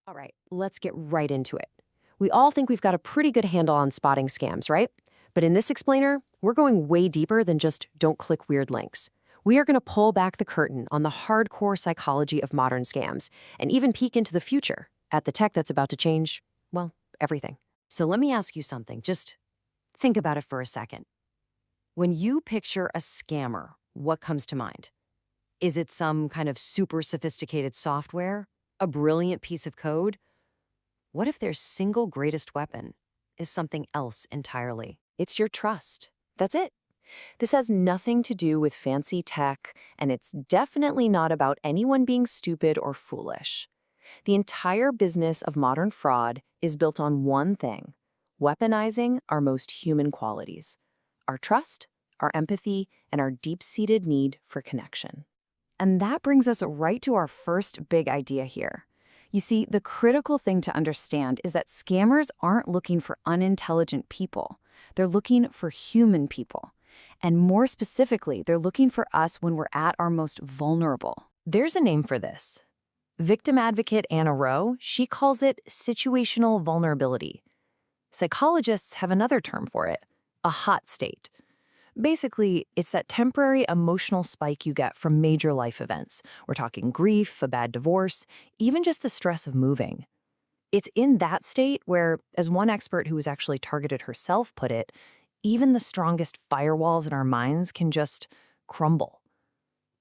All right, let's get right into it. We all think we've got a pretty good handle on spotting scams, right? But in this explainer, we're going way deeper than just don't click weird links. We are going to pull back the curtain on the hardcore psychology of modern scams and even peek into the future at the tech that's about to change, well, everything. So let me ask you something. Just think about it for a second. When you picture a scammer, what comes to mind? Is it some kind of super sophisticated software? A brilliant piece of code? What if their single greatest weapon is something else entirely? It's your trust. That's it. This has nothing to do with fancy tech, and it's definitely not about anyone being stupid or foolish. The entire business of modern fraud is built on one thing: weaponizing our most human qualities, our trust, our empathy, and our deep-seated need for connection. And that brings us right to our first big idea here. You see, the critical thing to understand is that scammers aren't looking for unintelligent people. They're looking for human people. And more specifically, they're looking for us when we're at our most vulnerable. There's a name for this. Victim advocate Anna Rowe, she calls it situational vulnerability. Psychologists have another term for it, a hot state. Basically, it's that temporary emotional spike you get from major life events. We're talking grief, a bad divorce, even just the stress of moving. It's in that state where, as one expert who was actually targeted herself put it, even the strongest firewalls in our minds can just crumble.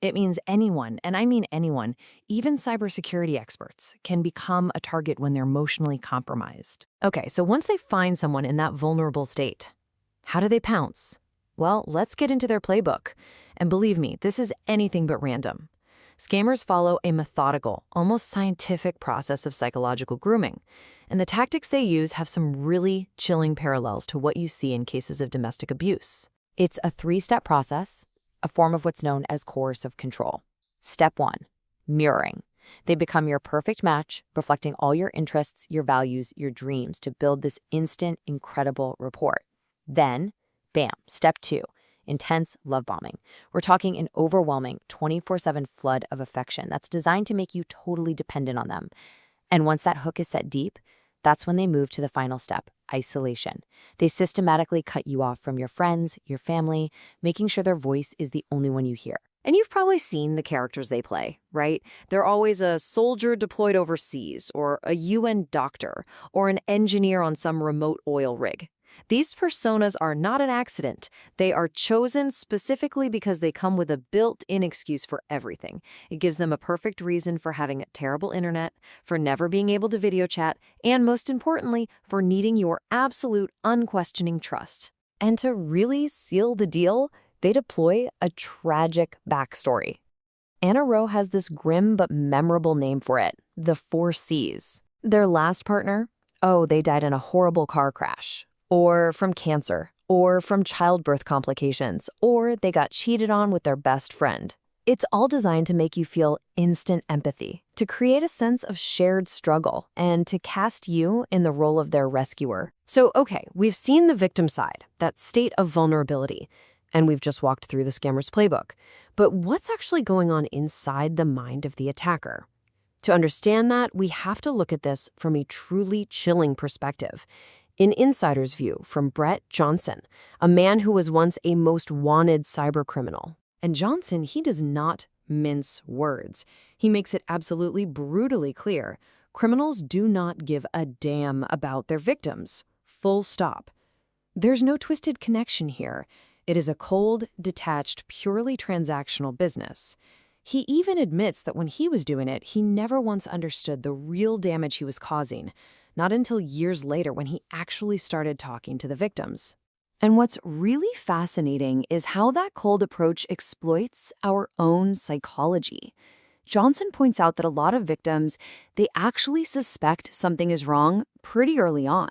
It means anyone, and I mean anyone, even cybersecurity experts, can become a target when they're emotionally compromised. Okay, so once they find someone in that vulnerable state, how do they pounce? Well, let's get into their playbook. And believe me, this is anything but random. Scammers follow a methodical, almost scientific process of psychological grooming. And the tactics they use have some really chilling parallels to what you see in cases of domestic abuse. It's a three-step process, a form of what's known as coercive control. Step 1, mirroring. They become your perfect match, reflecting all your interests, your values, your dreams to build this instant, incredible rapport. Then, bam, step 2, intense love bombing. We're talking an overwhelming 24/7 flood of affection that's designed to make you totally dependent on them. And once that hook is set deep, that's when they move to the final step, isolation. They systematically cut you off from your friends, your family, making sure their voice is the only one you hear. And you've probably seen the characters they play, right? They're always a soldier deployed overseas, or a UN doctor, or an engineer on some remote oil rig. These personas are not an accident. They are chosen specifically because they come with a built-in excuse for everything. It gives them a perfect reason for having a terrible internet, for never being able to video chat, and most importantly, for needing your absolute unquestioning trust. And to really seal the deal, they deploy a tragic backstory. Anna Rowe has this grim but memorable name for it, the 4 C's. Their last partner? Oh, they died in a horrible car crash. Or from cancer, or from childbirth complications, or they got cheated on with their best friend. It's all designed to make you feel instant empathy, to create a sense of shared struggle, and to cast you in the role of their rescuer. So, okay, we've seen the victim side, that state of vulnerability, and we've just walked through the scammer's playbook. But what's actually going on inside the mind of the attacker? To understand that, we have to look at this from a truly chilling perspective. An insider's view from Brett Johnson, a man who was once a most wanted cybercriminal. And Johnson, he does not mince words. He makes it absolutely brutally clear. Criminals do not give a damn about their victims. Full stop. There's no twisted connection here. It is a cold, detached, purely transactional business. He even admits that when he was doing it, he never once understood the real damage he was causing. Not until years later when he actually started talking to the victims. And what's really fascinating is how that cold approach exploits our own psychology. Johnson points out that a lot of victims, they actually suspect something is wrong pretty early on,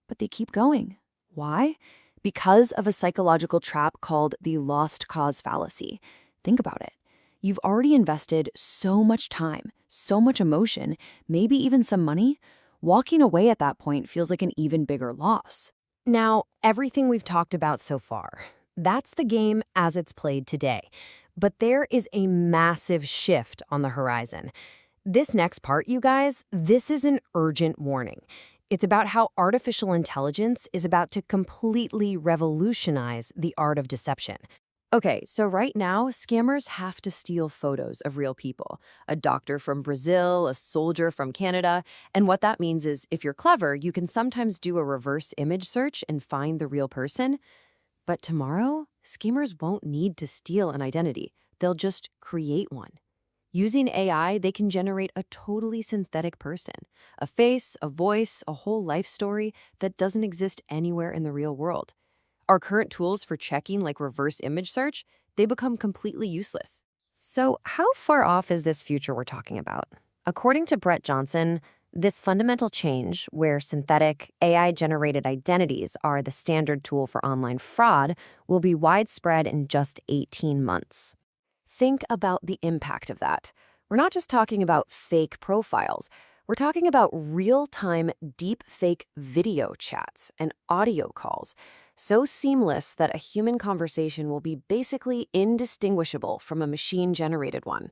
but they keep going. Why? Because of a psychological trap called the lost cause fallacy. Think about it. You've already invested so much time, so much emotion, maybe even some money. Walking away at that point feels like an even bigger loss. Now, everything we've talked about so far, that's the game as it's played today. But there is a massive shift on the horizon. This next part, you guys, this is an urgent warning. It's about how artificial intelligence is about to completely revolutionize the art of deception. Okay, so right now, scammers have to steal photos of real people. A doctor from Brazil, a soldier from Canada. And what that means is if you're clever, you can sometimes do a reverse image search and find the real person. But tomorrow, scammers won't need to steal an identity. They'll just create one. Using AI, they can generate a totally synthetic person, a face, a voice, a whole life story that doesn't exist anywhere in the real world. Our current tools for checking, like reverse image search, they become completely useless. So how far off is this future we're talking about? According to Brett Johnson, this fundamental change, where synthetic, AI-generated identities are the standard tool for online fraud, will be widespread in just 18 months. Think about the impact of that. We're not just talking about fake profiles. We're talking about real-time deep fake video chats and audio calls, so seamless that a human conversation will be basically indistinguishable from a machine-generated one.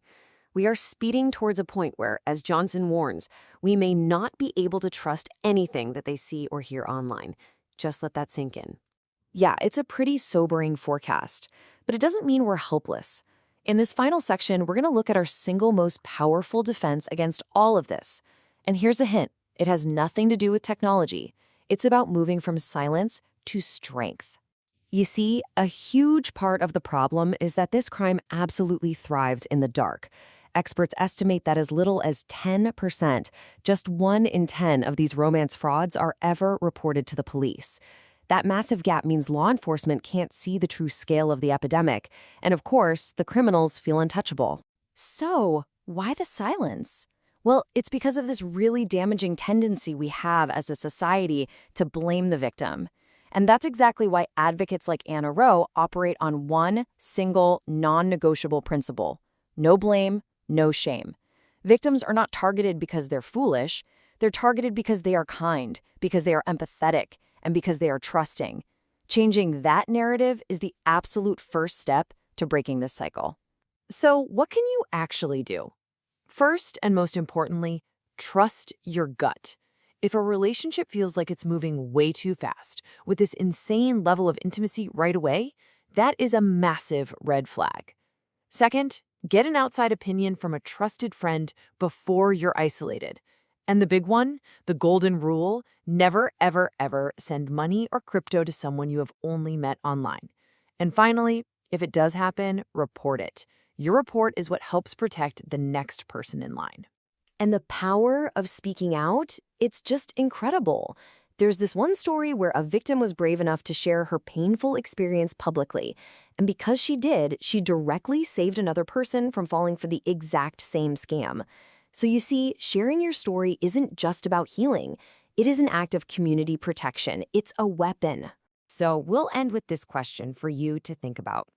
We are speeding towards a point where, as Johnson warns, we may not be able to trust anything that they see or hear online. Just let that sink in. Yeah, it's a pretty sobering forecast, but it doesn't mean we're helpless. In this final section, we're going to look at our single most powerful defense against all of this. And here's a hint. It has nothing to do with technology. It's about moving from silence to strength. You see, a huge part of the problem is that this crime absolutely thrives in the dark. Experts estimate that as little as 10%, just 1 in 10 of these romance frauds are ever reported to the police. That massive gap means law enforcement can't see the true scale of the epidemic, and of course, the criminals feel untouchable. So, why the silence? Well, it's because of this really damaging tendency we have as a society to blame the victim. And that's exactly why advocates like Anna Rowe operate on one single, non-negotiable principle: no blame, no shame. Victims are not targeted because they're foolish. They're targeted because they are kind, because they are empathetic, and because they are trusting. Changing that narrative is the absolute first step to breaking this cycle. So, what can you actually do? First, and most importantly, trust your gut. If a relationship feels like it's moving way too fast, with this insane level of intimacy right away, that is a massive red flag. Second, get an outside opinion from a trusted friend before you're isolated. And the big one, the golden rule: never, ever, ever send money or crypto to someone you have only met online. And finally, if it does happen, report it. Your report is what helps protect the next person in line. And the power of speaking out, it's just incredible. There's this one story where a victim was brave enough to share her painful experience publicly. And because she did, she directly saved another person from falling for the exact same scam. So you see, sharing your story isn't just about healing. It is an act of community protection. It's a weapon. So we'll end with this question for you to think about.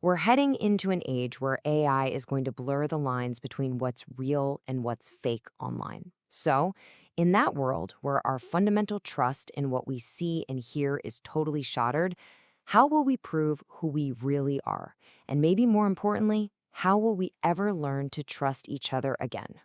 We're heading into an age where AI is going to blur the lines between what's real and what's fake online. So, in that world where our fundamental trust in what we see and hear is totally shattered, how will we prove who we really are? And maybe more importantly, how will we ever learn to trust each other again?